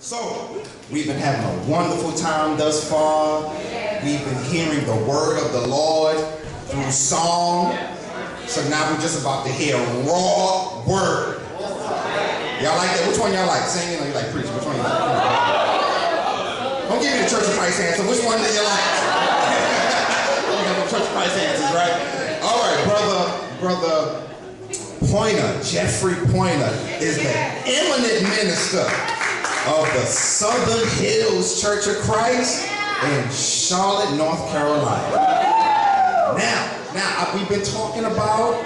So, we've been having a wonderful time thus far. We've been hearing the word of the Lord through song. So now we're just about to hear raw word. Y'all like that? Which one y'all like? Singing or you like preaching? Which one you like? Don't give me the Church of Christ answer. Which one do you like? You got the Church of Christ answers, right? All right, brother Pointer, Jeffrey Pointer, is the eminent minister of the Southern Hills Church of Christ in Charlotte, North Carolina. Now we've been talking about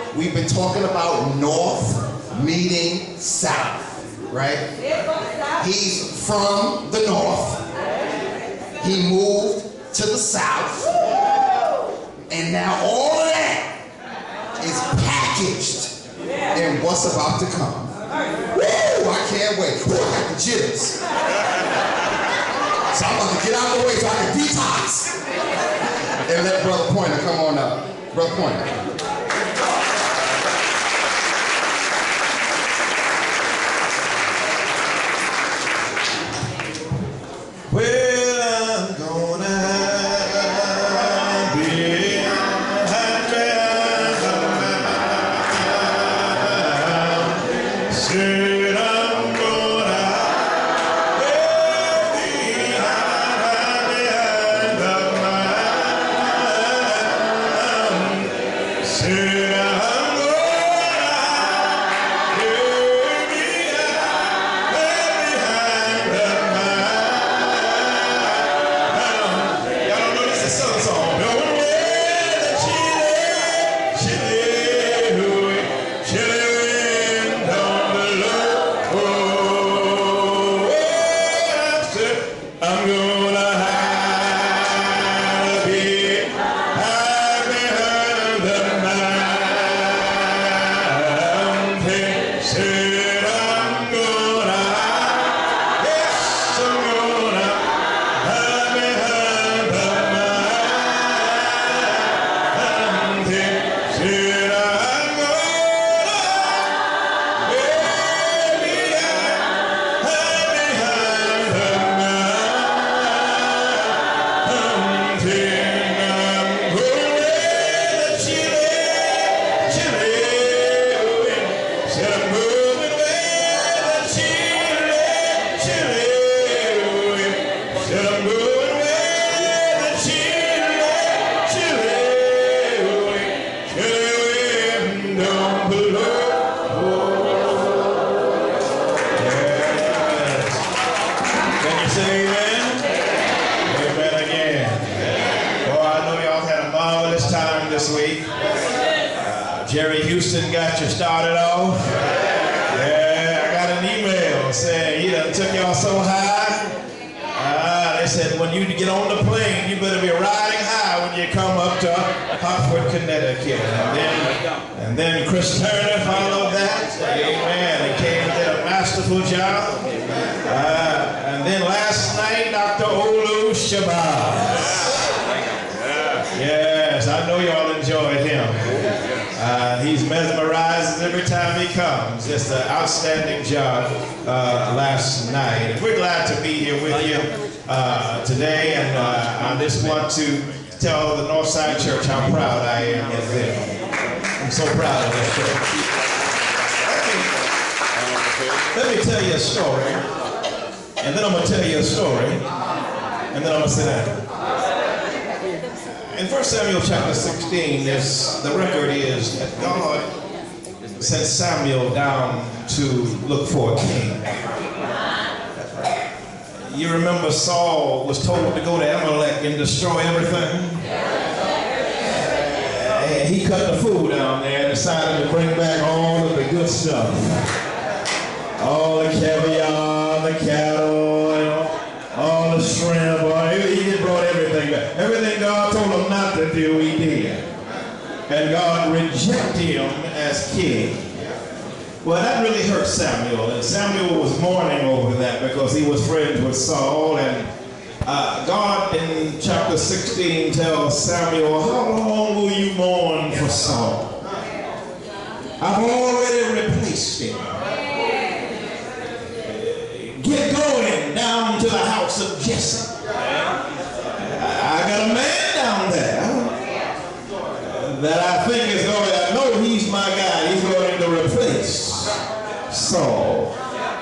North meeting South, right? He's from the North. He moved to the South. And now all of that is packaged in what's about to come. Woo! I can't wait. Woo, I got the jitters. So I'm about to get out of the way so I can detox. And let Brother Pointer come on up. Brother Pointer. Well, I'm gonna got you started off. Yeah, I got an email saying he done took y'all so high. They said when you get on the plane, you better be riding high when you come up to Hartford, Connecticut. And then Chris Turner followed that. Amen. He came and did a masterful job. And then last night, Dr. Olu Shabazz. Yes, I know y'all enjoyed him. He's mesmerized every time he comes. Just an outstanding job last night. We're glad to be here with you today, and I just want to tell the Northside Church how proud I am of them. I'm so proud of this church. Let me tell you a story, and then I'm going to tell you a story, and then I'm going to sit down. In 1 Samuel chapter 16, the record is that God sent Samuel down to look for a king. You remember Saul was told to go to Amalek and destroy everything? He cut the food down there and decided to bring back all of the good stuff. All the caviar, the cattle, all the shrimp, he brought everything back. Everything God told him not to do, he did. And God rejected him as king. Well, that really hurt Samuel, and Samuel was mourning over that because he was friends with Saul, and God in chapter 16 tells Samuel, how long will you mourn for Saul? I've already replaced him. Get going down house of Jesse. I got a man down there that I think is going to, I know he's my guy. He's going to replace Saul.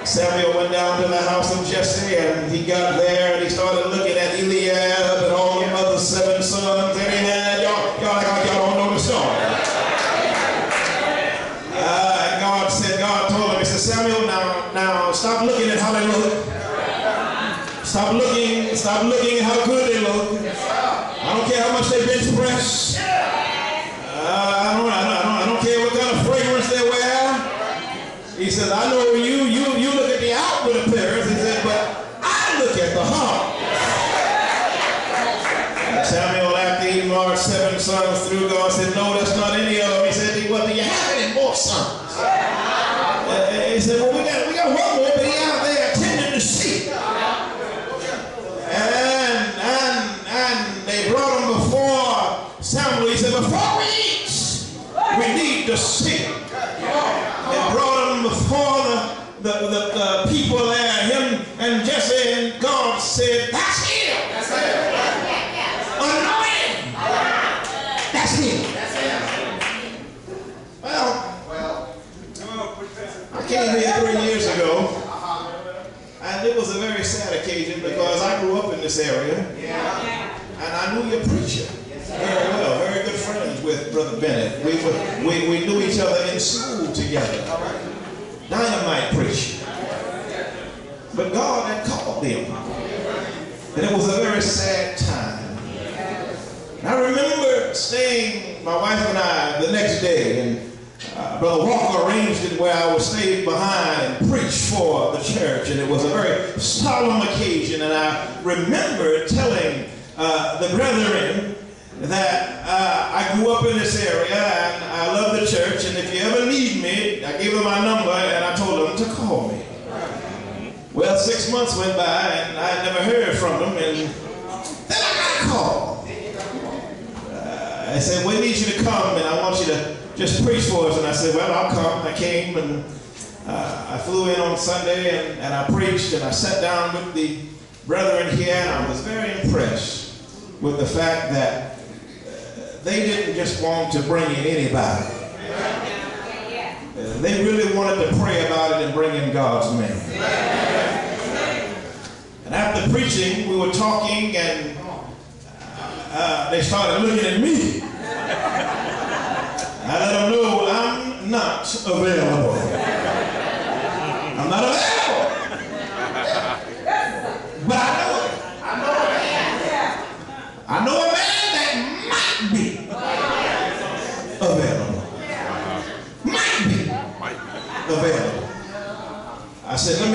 Samuel went down to the house of Jesse, and he got there and he started looking at Eliab and all the other 7 sons that he had. Y'all don't know the story. And God told him, he said, Samuel, now stop looking at how they look. Stop looking at how good they look. I don't care how much they bench press. I don't care what kind of fragrance they wear. He says, I know you look at the outward appearance. He said, but I look at the heart. And Samuel, after he marched 7 sons through, God said, no, that's not any of them. He said, well, do you have any more sons? He said, well, we got one more, but he out there tending the sheep. And they brought him before Samuel. He said, before we eat, we need to sing. They brought him before the people there, him and Jesse, and God said, that's him. That's him. Anointed. That's him. Well, I came here 3 years ago, and it was a very sad occasion because I grew up in this area, and I knew your preacher very well, very good friends with Brother Bennett. We knew each other in school together. Dynamite preacher. But God had called them. And it was a very sad time. And I remember staying, my wife and I, the next day, and Brother Walker arranged it where I would stay behind and preach for the church. And it was a very solemn occasion. And I remember telling the brethren that I grew up in this area and I love the church, and if you ever need me, I gave them my number and I told them to call me. Well, 6 months went by and I never heard from them, and then I got a call. I said, we need you to come and I want you to just preach for us. And I said, well, I'll come. I came and I flew in on Sunday and I preached, and I sat down with the brethren here, and I was very impressed with the fact that they didn't just want to bring in anybody. They really wanted to pray about it and bring in God's man. And after preaching, we were talking, and they started looking at me. I let them know I'm not available. I'm not available. But I know a man that might be available. Might be available. I said, let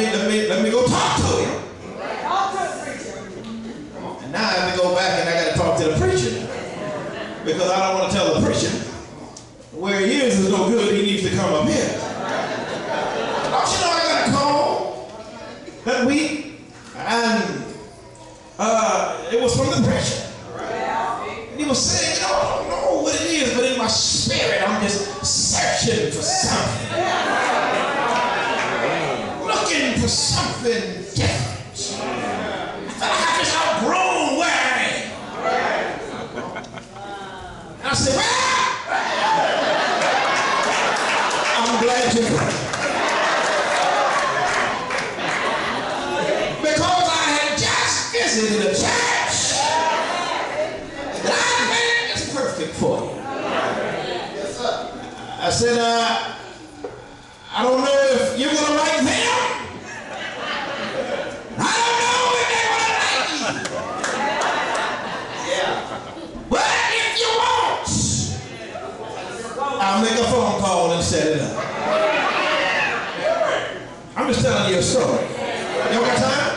me go talk to him. And now I have to go back and I got to talk to the preacher, because I don't want to tell the preacher where he is no good. He needs to come up here. Don't you know I got a call that week, and it was from the preacher. He was saying, I don't know what it is, but in my spirit, I'm just searching for something. Looking for something different. I thought I had just outgrown where I am. And I said, well, I'm glad to know. Because I had just visited a church for you. Yes, sir. I said, I don't know if you're going to like them. I don't know if they're going to like you. Yeah. But if you want, I'll make a phone call and set it up. I'm just telling you a story. Y'all got time?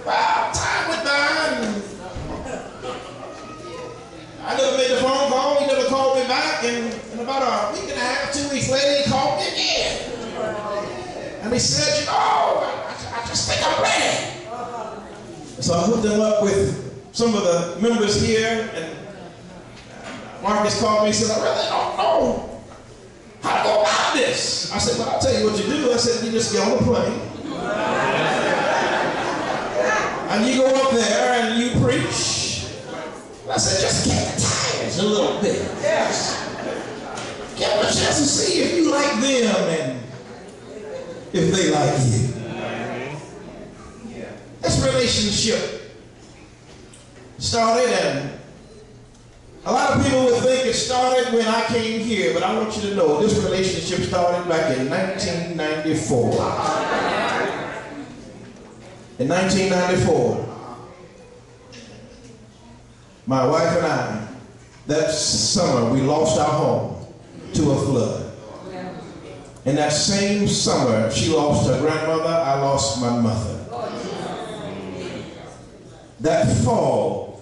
Well, time went by. I never made the phone call. He never called me back. And about a week and a half, 2 weeks later, he called me again. And he said, you know, I just think I'm ready. So I hooked him up with some of the members here. And Marcus called me and said, I really don't know how to go about this. I said, well, I'll tell you what you do. I said, you just get on the plane. And you go up there and you preach. I said, just kick the tires a little bit. Yes. Give them a chance to see if you like them and if they like you. This relationship started, and a lot of people would think it started when I came here, but I want you to know this relationship started back in 1994. In 1994, my wife and I, that summer, we lost our home to a flood. In that same summer, she lost her grandmother, I lost my mother. That fall,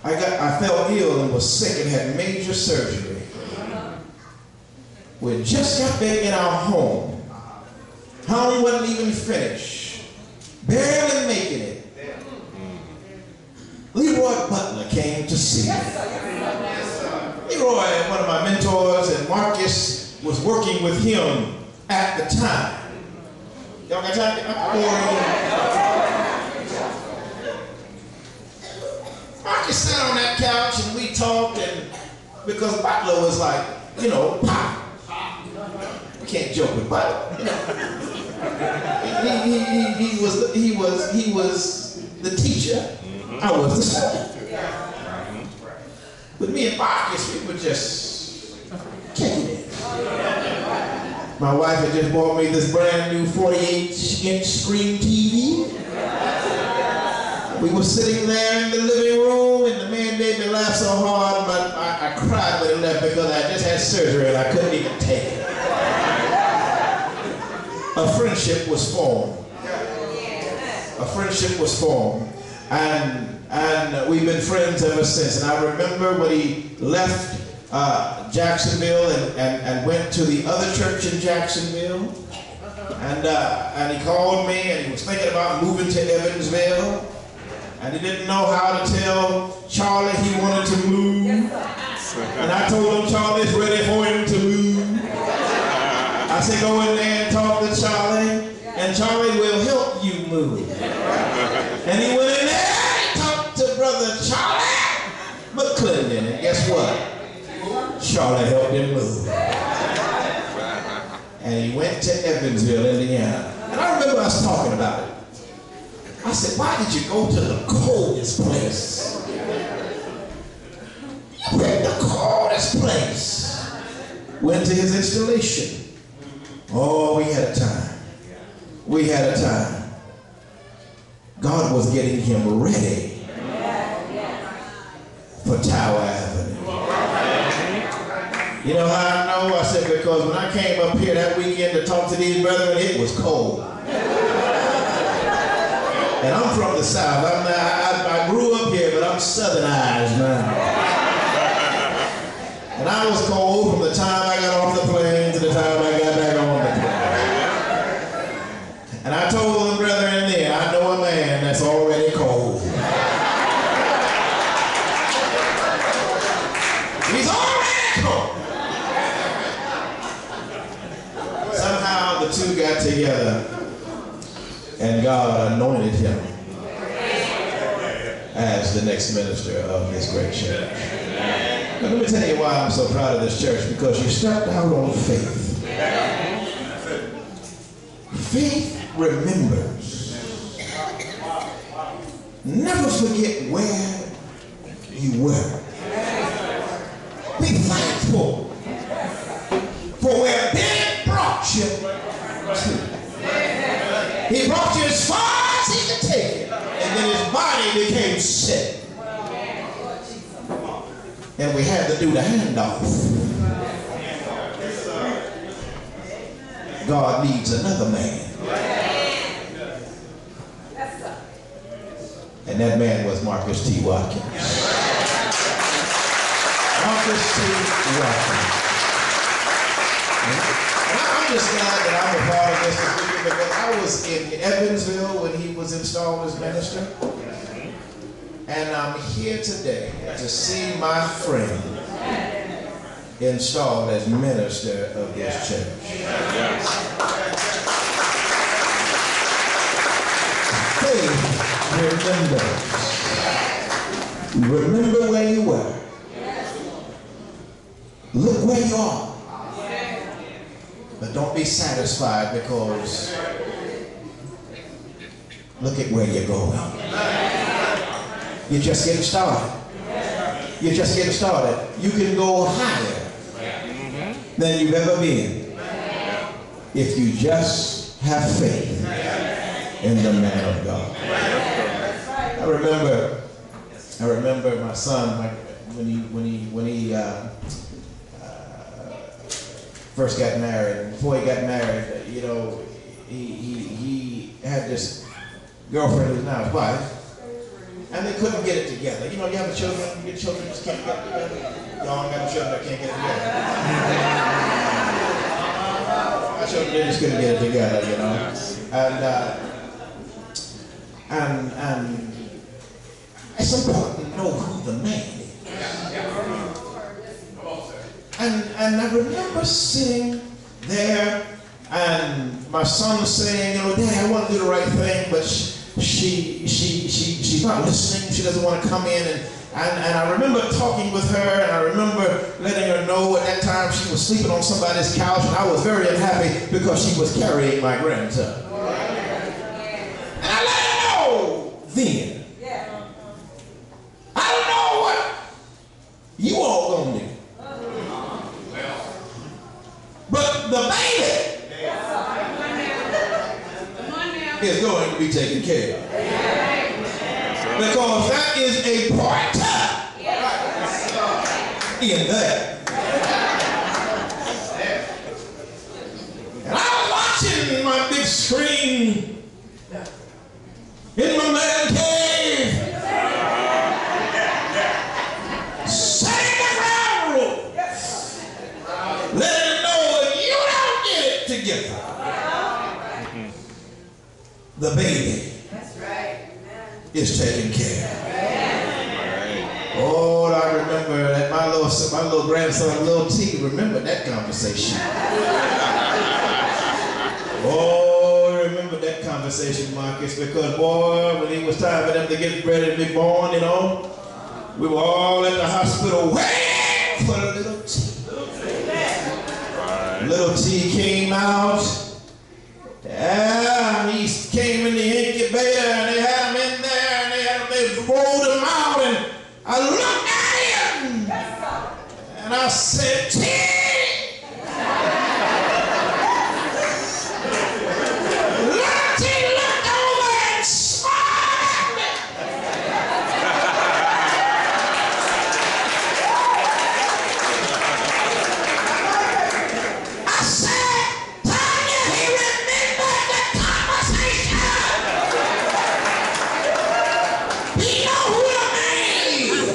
I fell ill and was sick and had major surgery. We just got back in our home. Home wasn't even finished. Barely making it. Leroy Butler came to see me. Leroy, one of my mentors, and Marcus was working with him at the time. Y'all got time? Marcus sat on that couch and we talked, and because Butler was like, you know, pop. We can't joke with Butler. You know. He was the teacher. I was the student. With me and Marcus, we were just kicking it. My wife had just bought me this brand new 48-inch screen TV. We were sitting there in the living room, and the man made me laugh so hard, but I cried when he left because I just had surgery and I couldn't even take it. A friendship was formed. A friendship was formed. And we've been friends ever since. And I remember when he left Jacksonville and went to the other church in Jacksonville. And he called me, and he was thinking about moving to Evansville. And he didn't know how to tell Charlie he wanted to move. And I told him Charlie's ready for him to move. I said, go in there and talk to Charlie, and Charlie will help you move. And he went in there and talked to Brother Charlie McClendon, and guess what? Charlie helped him move. And he went to Evansville, Indiana. And I remember us talking about it. I said, why did you go to the coldest place? You picked the coldest place. Went to his installation. Oh, we had a time. We had a time. God was getting him ready for Tower Avenue. You know how I know? I said, because when I came up here that weekend to talk to these brethren, it was cold. And I'm from the South. I grew up here, but I'm Southernized now. And I was cold from the time I got off the plane to the time I got back on the plane. And I told the brethren then, I know a man that's already cold. He's already cold. Somehow the two got together, and God anointed him as the next minister of this great church. Now, let me tell you why I'm so proud of this church, because you stepped out on faith. Faith remembers. Never forget where you were. Be thankful for where Ben brought you to. He brought you as far as he could take it, and then his body became sick. And we had to do the handoff. God needs another man. And that man was Marcus T. Watkins. Marcus T. Watkins. And I'm just glad that I'm a part of this because I was in Evansville when he was installed as minister. And I'm here today to see my friend installed as minister of this church. Faith remember. Remember where you were. Look where you are. But don't be satisfied, because look at where you're going. You're just getting started. You're just getting started. You can go higher than you've ever been if you just have faith in the man of God. I remember my son when he first got married. Before he got married, you know, he had this girlfriend who's now his wife, and they couldn't get it together. You know, you have children, your children just can't get it together. Y'all ain't got children that can't get it together. My children, they just couldn't get it together, you know. And it's important to know who the man is. And I remember sitting there and my son saying, you know, Daddy, I want to do the right thing, but she's not listening. She doesn't want to come in. And I remember talking with her, and I remember letting her know at that time she was sleeping on somebody's couch, and I was very unhappy because she was carrying my grandson. And I let her know then. I don't know what you all gonna do, but the baby is going to be taken care of. Because that is a part in that. And I was watching my big screen in my man cave, setting the ground rule, letting them know if you don't get it together, the baby is taken care of. Oh, I remember that my little grandson, little T, remember that conversation. Oh, I remember that conversation, Marcus, because boy, when it was time for them to get ready to be born, you know, we were all at the hospital waiting for the little T. Little T came out. Yeah, he came in the incubator and they had him in there and they rolled him out, and I looked at him and I said, T! Little T looked over and smiled at me. I said, Tanya, he remembered the conversation. He know who the man is.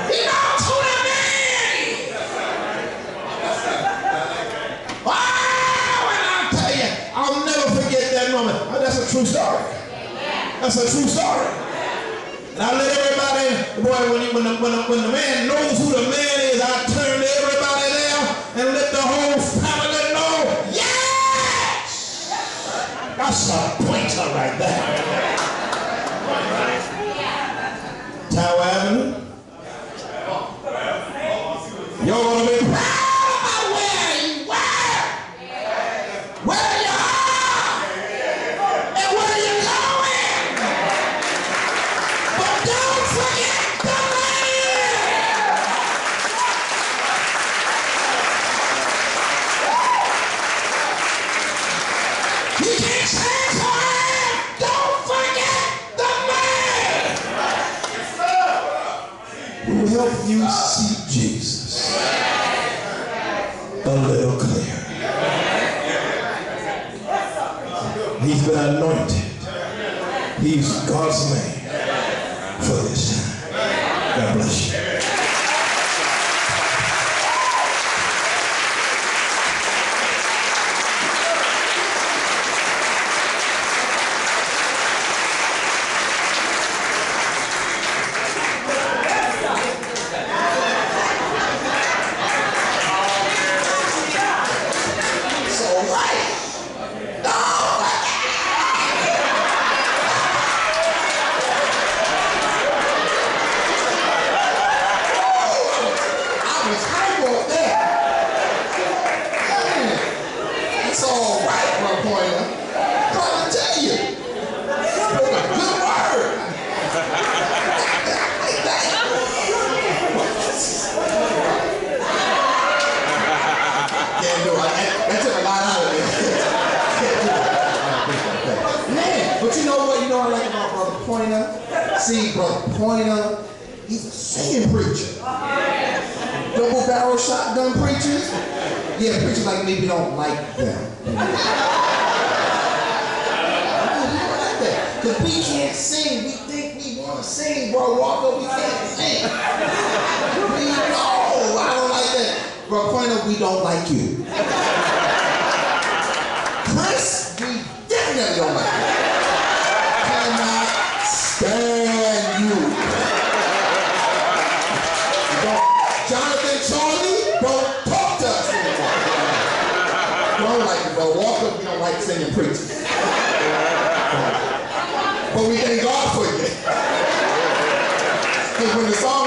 He knows who the man is. Oh, and I'll tell you, I'll never forget that moment. Oh, that's a true story. That's a true story. And I let everybody, boy, when the man knows who the man is, I turn to everybody there and let the whole family know, yes! That's a pointer right there. Tower Avenue. You're going to be proud about where you were, where you are, and where you're going. But don't forget the man. You can't say to him, don't forget the man who helped you see Jesus a little clearer. He's been anointed. He's God's man for this time. God bless you. Brother Pointer. See, Brother Pointer, he's a singing preacher. Double barrel shotgun preachers. Yeah, preachers like me, we don't like them. Because we can't sing. We think we want to sing, bro. Walker, we can't sing. We know. I don't like that. Bro, Pointer, we don't like you. Chris, we definitely don't like you. Cannot stand you. Jonathan, Charlie, don't talk to us anymore. We don't like you, bro. Walker, we don't like singing preachers. But we thank God for you. Because when the song